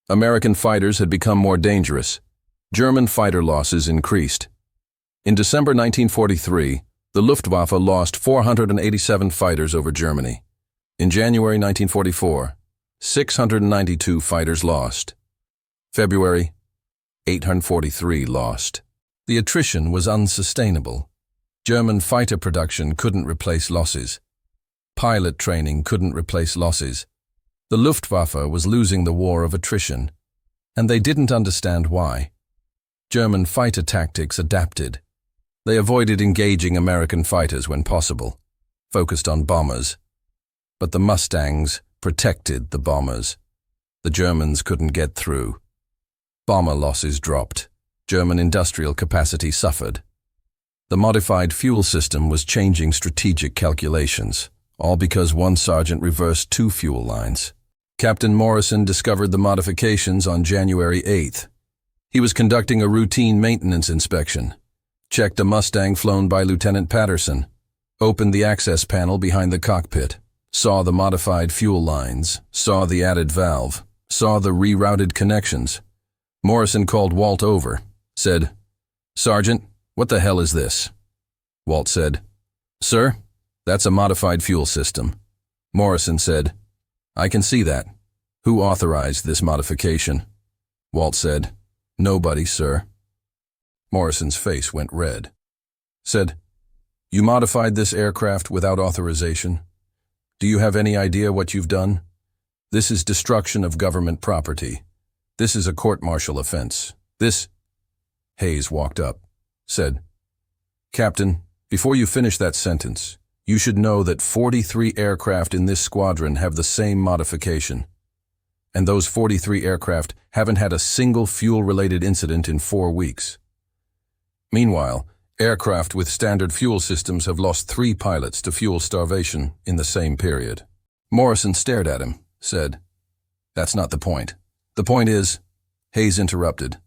American fighters had become more dangerous. German fighter losses increased. In December 1943, the Luftwaffe lost 487 fighters over Germany. In January 1944, 692 fighters lost. February, 843 lost. The attrition was unsustainable. German fighter production couldn't replace losses. Pilot training couldn't replace losses. The Luftwaffe was losing the war of attrition, and they didn't understand why. German fighter tactics adapted. They avoided engaging American fighters when possible, focused on bombers. But the Mustangs protected the bombers. The Germans couldn't get through. Bomber losses dropped. German industrial capacity suffered. The modified fuel system was changing strategic calculations, all because one sergeant reversed 2 fuel lines. Captain Morrison discovered the modifications on January 8th. He was conducting a routine maintenance inspection, checked a Mustang flown by Lieutenant Patterson, opened the access panel behind the cockpit, saw the modified fuel lines, saw the added valve, saw the rerouted connections. Morrison called Walt over, said, "Sergeant, what the hell is this?" Walt said, "Sir, that's a modified fuel system." Morrison said, "I can see that. Who authorized this modification?" Walt said, "Nobody, sir." Morrison's face went red. Said, "You modified this aircraft without authorization? Do you have any idea what you've done? This is destruction of government property. This is a court-martial offense. This—" Hayes walked up, said, "Captain, before you finish that sentence, you should know that 43 aircraft in this squadron have the same modification. And those 43 aircraft haven't had a single fuel-related incident in 4 weeks. Meanwhile, aircraft with standard fuel systems have lost 3 pilots to fuel starvation in the same period." Morrison stared at him, said, "That's not the point. The point is—" Hayes interrupted.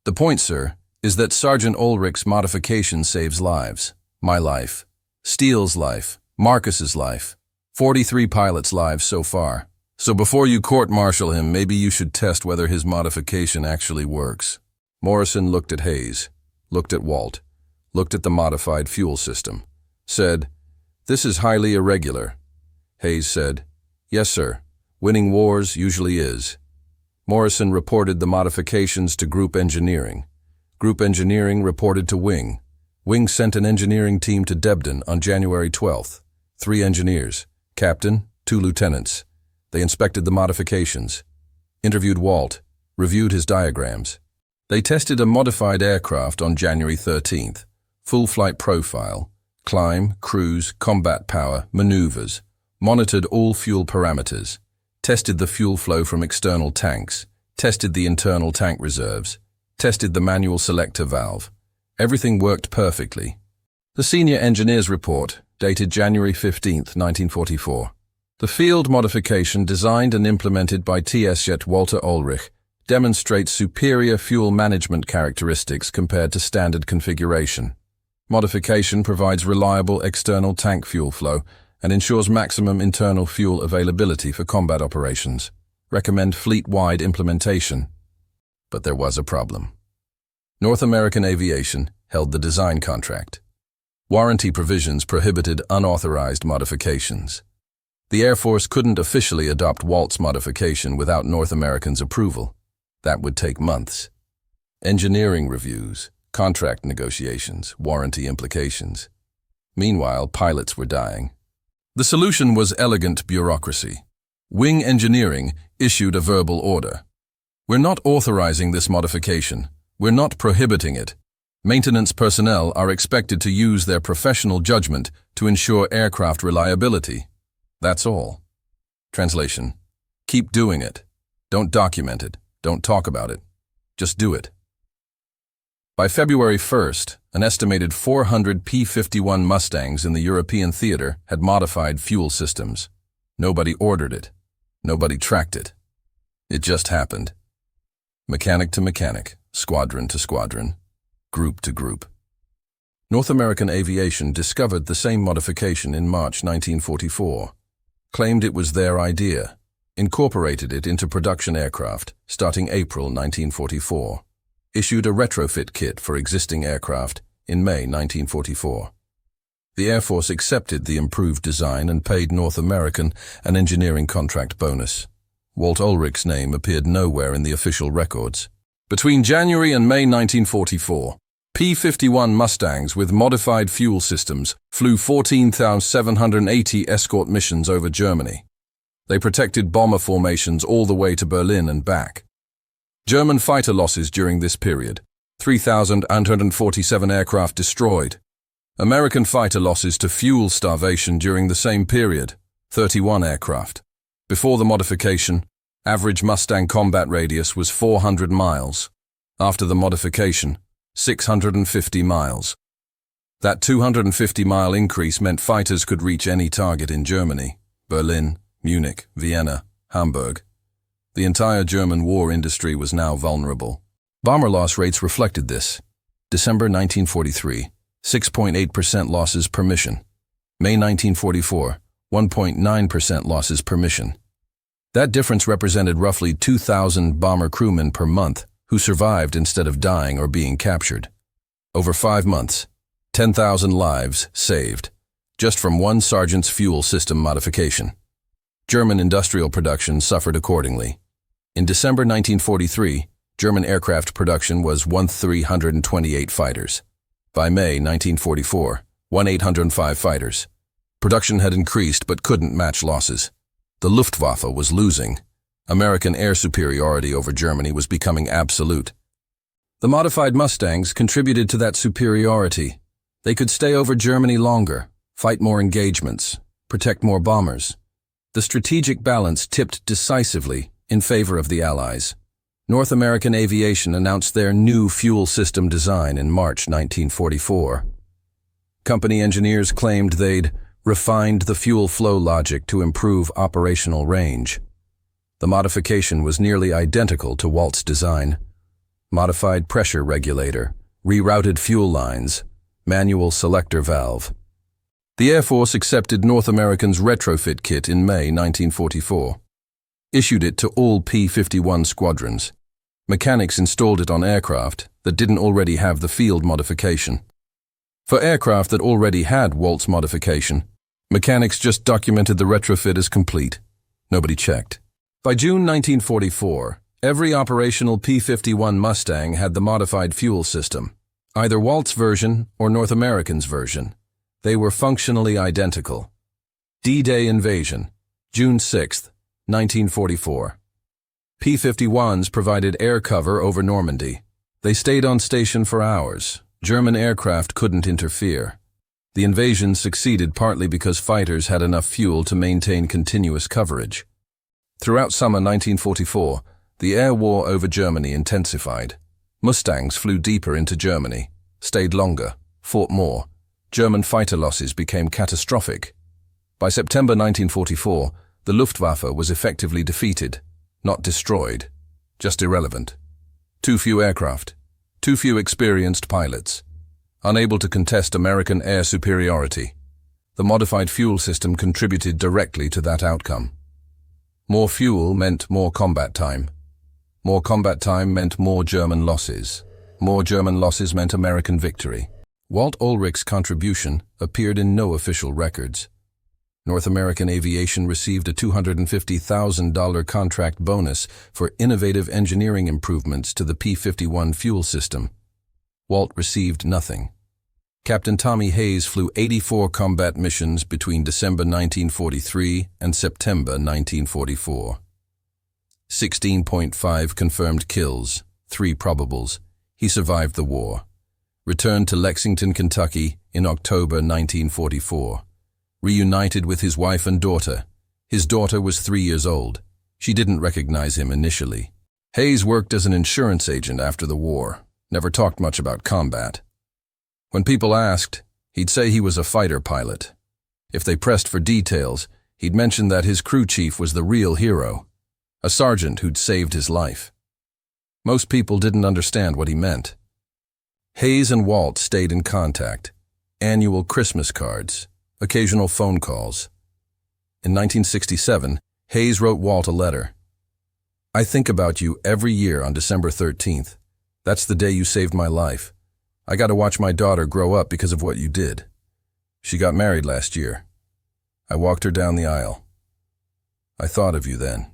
"The point, sir, is that Sergeant Ohlrich's modification saves lives. My life, Steele's life, Marcus's life, 43 pilots' lives so far. So before you court-martial him, maybe you should test whether his modification actually works." Morrison looked at Hayes, looked at Walt, looked at the modified fuel system, said, "This is highly irregular." Hayes said, "Yes, sir. Winning wars usually is." Morrison reported the modifications to Group Engineering. Group Engineering reported to Wing. Wing sent an engineering team to Debden on January 12th. 3 engineers, captain, 2 lieutenants. They inspected the modifications, interviewed Walt, reviewed his diagrams. They tested a modified aircraft on January 13th. Full flight profile, climb, cruise, combat power, maneuvers, monitored all fuel parameters, tested the fuel flow from external tanks, tested the internal tank reserves, tested the manual selector valve. Everything worked perfectly. The senior engineer's report, dated January 15th, 1944. The field modification designed and implemented by Sergeant Walter Ohlrich demonstrates superior fuel management characteristics compared to standard configuration. Modification provides reliable external tank fuel flow and ensures maximum internal fuel availability for combat operations. Recommend fleet-wide implementation. But there was a problem. North American Aviation held the design contract. Warranty provisions prohibited unauthorized modifications. The Air Force couldn't officially adopt Walt's modification without North Americans' approval. That would take months. Engineering reviews, contract negotiations, warranty implications. Meanwhile, pilots were dying. The solution was elegant bureaucracy. Wing Engineering issued a verbal order. "We're not authorizing this modification. We're not prohibiting it. Maintenance personnel are expected to use their professional judgment to ensure aircraft reliability. That's all." Translation: keep doing it. Don't document it. Don't talk about it. Just do it. By February 1st, an estimated 400 P-51 Mustangs in the European theater had modified fuel systems. Nobody ordered it. Nobody tracked it. It just happened. Mechanic to mechanic, squadron to squadron, group to group. North American Aviation discovered the same modification in March 1944, claimed it was their idea, incorporated it into production aircraft starting April 1944, issued a retrofit kit for existing aircraft in May 1944. The Air Force accepted the improved design and paid North American an engineering contract bonus. Walt Ohlrich's name appeared nowhere in the official records. Between January and May 1944, P-51 Mustangs with modified fuel systems flew 14,780 escort missions over Germany. They protected bomber formations all the way to Berlin and back. German fighter losses during this period: 3,147 aircraft destroyed. American fighter losses to fuel starvation during the same period: 31 aircraft. Before the modification, average Mustang combat radius was 400 miles. After the modification, 650 miles. That 250-mile increase meant fighters could reach any target in Germany: Berlin, Munich, Vienna, Hamburg. The entire German war industry was now vulnerable. Bomber loss rates reflected this. December 1943, 6.8% losses per mission. May 1944, 1.9% losses per mission. That difference represented roughly 2,000 bomber crewmen per month who survived instead of dying or being captured. Over 5 months, 10,000 lives saved, just from one sergeant's fuel system modification. German industrial production suffered accordingly. In December 1943, German aircraft production was 1,328 fighters. By May 1944, 1,805 fighters. Production had increased but couldn't match losses. The Luftwaffe was losing. American air superiority over Germany was becoming absolute. The modified Mustangs contributed to that superiority. They could stay over Germany longer, fight more engagements, protect more bombers. The strategic balance tipped decisively in favor of the Allies. North American Aviation announced their new fuel system design in March 1944. Company engineers claimed they'd refined the fuel flow logic to improve operational range. The modification was nearly identical to Walt's design. Modified pressure regulator, rerouted fuel lines, manual selector valve. The Air Force accepted North American's retrofit kit in May 1944. Issued it to all P-51 squadrons. Mechanics installed it on aircraft that didn't already have the field modification. For aircraft that already had Walt's modification, mechanics just documented the retrofit as complete. Nobody checked. By June 1944, every operational P-51 Mustang had the modified fuel system, either Walt's version or North American's version. They were functionally identical. D-Day invasion, June 6, 1944. P-51s provided air cover over Normandy. They stayed on station for hours. German aircraft couldn't interfere. The invasion succeeded partly because fighters had enough fuel to maintain continuous coverage. Throughout summer 1944, the air war over Germany intensified. Mustangs flew deeper into Germany, stayed longer, fought more. German fighter losses became catastrophic. By September 1944, the Luftwaffe was effectively defeated, not destroyed, just irrelevant. Too few aircraft, too few experienced pilots, unable to contest American air superiority. The modified fuel system contributed directly to that outcome. More fuel meant more combat time. More combat time meant more German losses. More German losses meant American victory. Walt Ohlrich's contribution appeared in no official records. North American Aviation received a $250,000 contract bonus for innovative engineering improvements to the P-51 fuel system. Walt received nothing. Captain Tommy Hayes flew 84 combat missions between December 1943 and September 1944. 16.5 confirmed kills, 3 probables. He survived the war. Returned to Lexington, Kentucky in October 1944. Reunited with his wife and daughter. His daughter was 3 years old. She didn't recognize him initially. Hayes worked as an insurance agent after the war, never talked much about combat. When people asked, he'd say he was a fighter pilot. If they pressed for details, he'd mention that his crew chief was the real hero, a sergeant who'd saved his life. Most people didn't understand what he meant. Hayes and Walt stayed in contact. Annual Christmas cards, occasional phone calls. In 1967, Hayes wrote Walt a letter. "I think about you every year on December 13th. That's the day you saved my life. I got to watch my daughter grow up because of what you did. She got married last year. I walked her down the aisle. I thought of you then.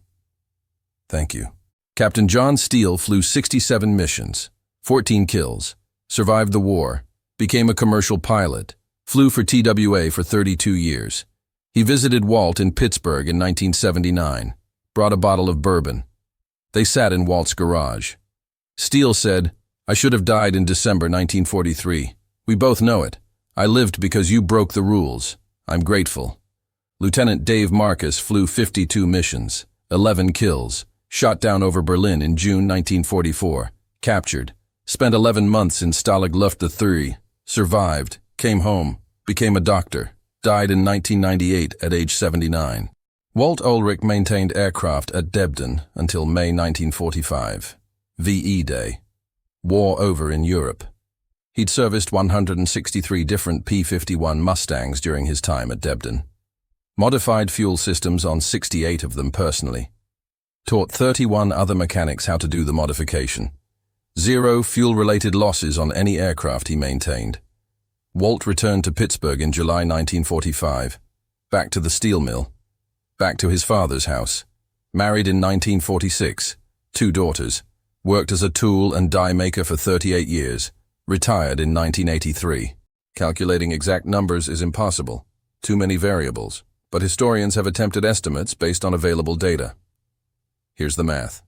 Thank you." Captain John Steele flew 67 missions, 14 kills, survived the war, became a commercial pilot, flew for TWA for 32 years. He visited Walt in Pittsburgh in 1979, brought a bottle of bourbon. They sat in Walt's garage. Steele said, "I should have died in December 1943. We both know it. I lived because you broke the rules. I'm grateful." Lieutenant Dave Marcus flew 52 missions, 11 kills, shot down over Berlin in June 1944, captured, spent 11 months in Stalag Luft III, survived, came home, became a doctor, died in 1998 at age 79. Walt Ohlrich maintained aircraft at Debden until May 1945, VE Day. War over in Europe. He'd serviced 163 different P-51 Mustangs during his time at Debden. Modified fuel systems on 68 of them personally. Taught 31 other mechanics how to do the modification. 0 fuel-related losses on any aircraft he maintained. Walt returned to Pittsburgh in July 1945, back to the steel mill, back to his father's house, married in 1946, 2 daughters, worked as a tool and die maker for 38 years, retired in 1983. Calculating exact numbers is impossible, too many variables, but historians have attempted estimates based on available data. Here's the math.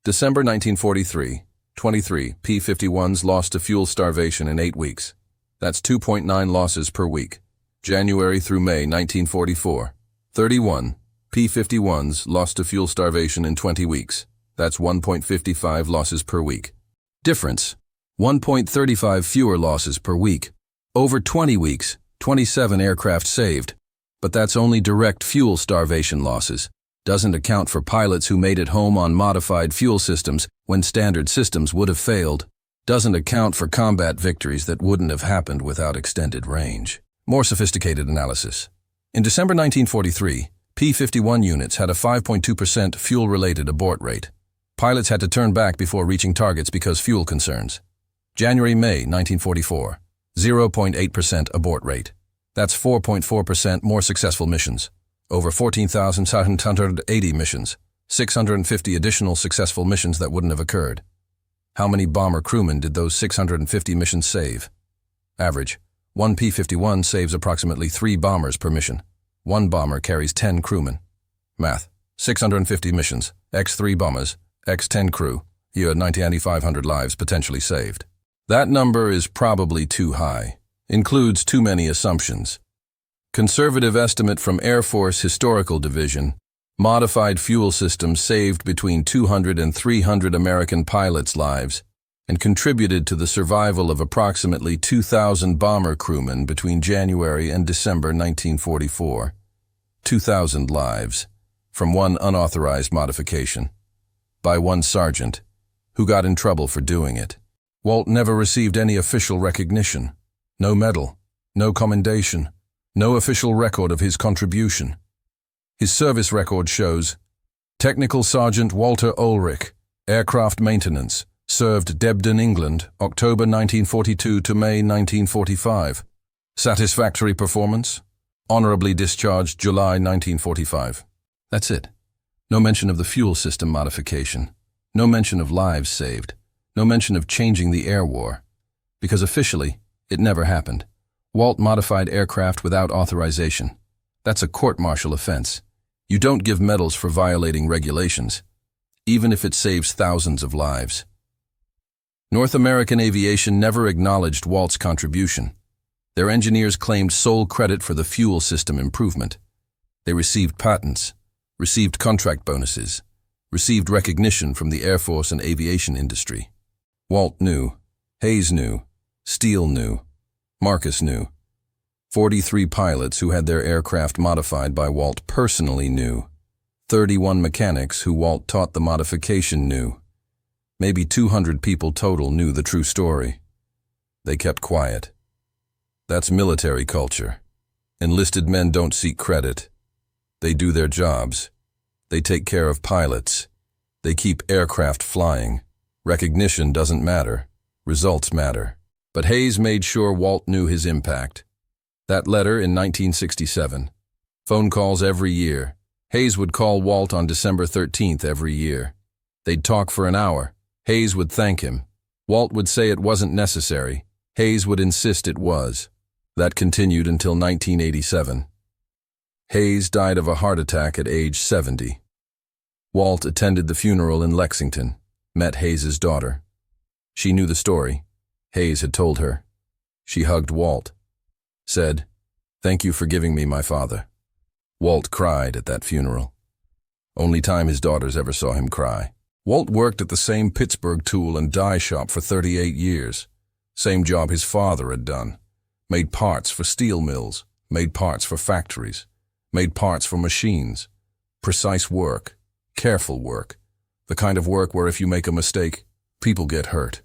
December 1943, 23 P-51s lost to fuel starvation in 8 weeks. That's 2.9 losses per week. January through May 1944, 31 P-51s lost to fuel starvation in 20 weeks. That's 1.55 losses per week. Difference: 1.35 fewer losses per week. Over 20 weeks, 27 aircraft saved. But that's only direct fuel starvation losses. Doesn't account for pilots who made it home on modified fuel systems when standard systems would have failed. Doesn't account for combat victories that wouldn't have happened without extended range. More sophisticated analysis. In December 1943, P-51 units had a 5.2% fuel-related abort rate. Pilots had to turn back before reaching targets because fuel concerns. January-May 1944, 0.8% abort rate. That's 4.4% more successful missions. Over 14,780 missions, 650 additional successful missions that wouldn't have occurred. How many bomber crewmen did those 650 missions save? Average: 1 P-51 saves approximately 3 bombers per mission. 1 bomber carries 10 crewmen. Math: 650 missions, x 3 bombers, x 10 crew, you had 9,500 lives potentially saved. That number is probably too high. Includes too many assumptions. Conservative estimate from Air Force Historical Division: modified fuel systems saved between 200 and 300 American pilots' lives and contributed to the survival of approximately 2,000 bomber crewmen between January and December 1944. 2,000 lives from 1 unauthorized modification by 1 sergeant who got in trouble for doing it. Walt never received any official recognition. No medal, no commendation, no official record of his contribution. His service record shows: Technical Sergeant Walter Ohlrich, Aircraft Maintenance, served Debden, England, October 1942 to May 1945. Satisfactory performance. Honorably discharged July 1945. That's it. No mention of the fuel system modification. No mention of lives saved. No mention of changing the air war. Because officially, it never happened. Walt modified aircraft without authorization. That's a court-martial offense. You don't give medals for violating regulations, even if it saves thousands of lives. North American aviation never acknowledged Walt's contribution. Their engineers claimed sole credit for the fuel system improvement. They received patents, received contract bonuses, received recognition from the Air Force and aviation industry. Walt knew, Hayes knew, Steele knew, Marcus knew. 43 pilots who had their aircraft modified by Walt personally knew. 31 mechanics who Walt taught the modification knew. Maybe 200 people total knew the true story. They kept quiet. That's military culture. Enlisted men don't seek credit. They do their jobs. They take care of pilots. They keep aircraft flying. Recognition doesn't matter. Results matter. But Hayes made sure Walt knew his impact. That letter in 1967. Phone calls every year. Hayes would call Walt on December 13th every year. They'd talk for an hour. Hayes would thank him. Walt would say it wasn't necessary. Hayes would insist it was. That continued until 1987. Hayes died of a heart attack at age 70. Walt attended the funeral in Lexington, met Hayes's daughter. She knew the story. Hayes had told her. She hugged Walt. Said, "Thank you for giving me my father." Walt cried at that funeral. Only time his daughters ever saw him cry. Walt worked at the same Pittsburgh tool and die shop for 38 years. Same job his father had done. Made parts for steel mills, made parts for factories, made parts for machines. Precise work, careful work, the kind of work where if you make a mistake, people get hurt.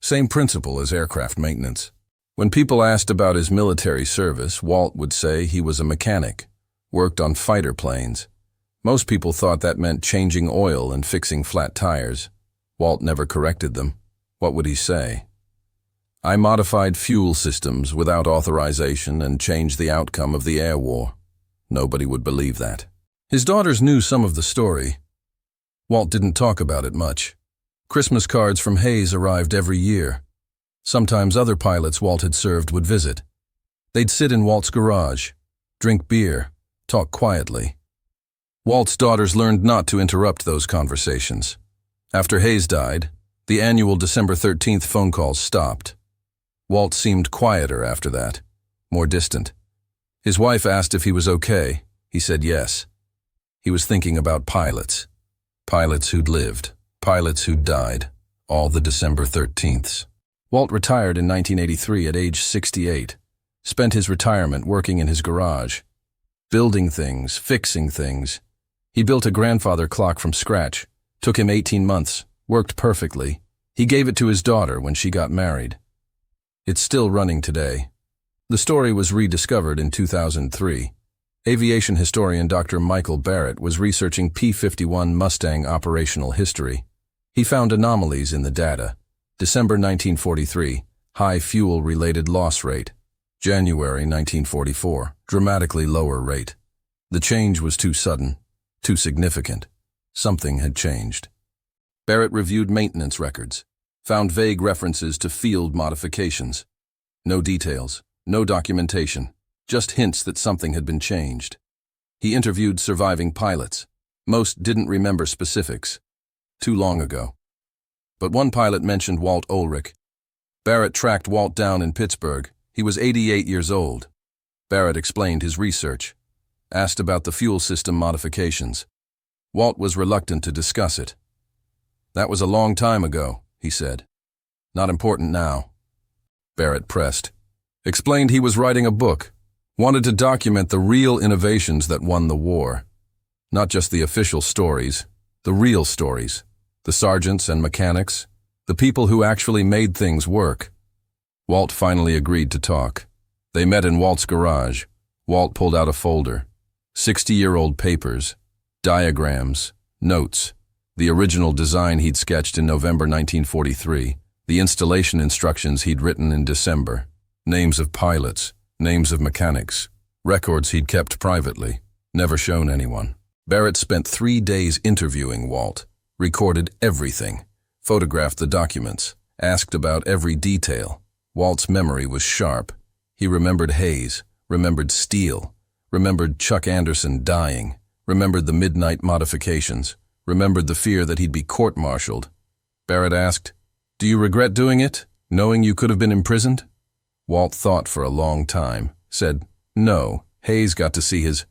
Same principle as aircraft maintenance. When people asked about his military service, Walt would say he was a mechanic, worked on fighter planes. Most people thought that meant changing oil and fixing flat tires. Walt never corrected them. What would he say? I modified fuel systems without authorization and changed the outcome of the air war. Nobody would believe that. His daughters knew some of the story. Walt didn't talk about it much. Christmas cards from Hayes arrived every year. Sometimes other pilots Walt had served would visit. They'd sit in Walt's garage, drink beer, talk quietly. Walt's daughters learned not to interrupt those conversations. After Hayes died, the annual December 13th phone calls stopped. Walt seemed quieter after that, more distant. His wife asked if he was okay. He said yes. He was thinking about pilots. Pilots who'd lived, pilots who'd died, all the December 13ths. Walt retired in 1983 at age 68, spent his retirement working in his garage, building things, fixing things. He built a grandfather clock from scratch. Took him 18 months, worked perfectly. He gave it to his daughter when she got married. It's still running today. The story was rediscovered in 2003. Aviation historian Dr. Michael Barrett was researching P-51 Mustang operational history. He found anomalies in the data. December 1943, high fuel-related loss rate. January 1944, dramatically lower rate. The change was too sudden, too significant. Something had changed. Barrett reviewed maintenance records, found vague references to field modifications. No details, no documentation, just hints that something had been changed. He interviewed surviving pilots. Most didn't remember specifics. Too long ago. But one pilot mentioned Walt Ohlrich. Barrett tracked Walt down in Pittsburgh. He was 88 years old. Barrett explained his research, asked about the fuel system modifications. Walt was reluctant to discuss it. That was a long time ago, he said. Not important now. Barrett pressed. Explained he was writing a book, wanted to document the real innovations that won the war. Not just the official stories, the real stories, the sergeants and mechanics, the people who actually made things work. Walt finally agreed to talk. They met in Walt's garage. Walt pulled out a folder. 60-year-old papers. Diagrams, notes, the original design he'd sketched in November 1943, the installation instructions he'd written in December, names of pilots, names of mechanics, records he'd kept privately, never shown anyone. Barrett spent 3 days interviewing Walt, recorded everything, photographed the documents, asked about every detail. Walt's memory was sharp. He remembered Hayes, remembered Steele, remembered Chuck Anderson dying, remembered the midnight modifications, remembered the fear that he'd be court-martialed. Barrett asked, "Do you regret doing it, knowing you could have been imprisoned?" Walt thought for a long time, said, "No, Hayes got to see his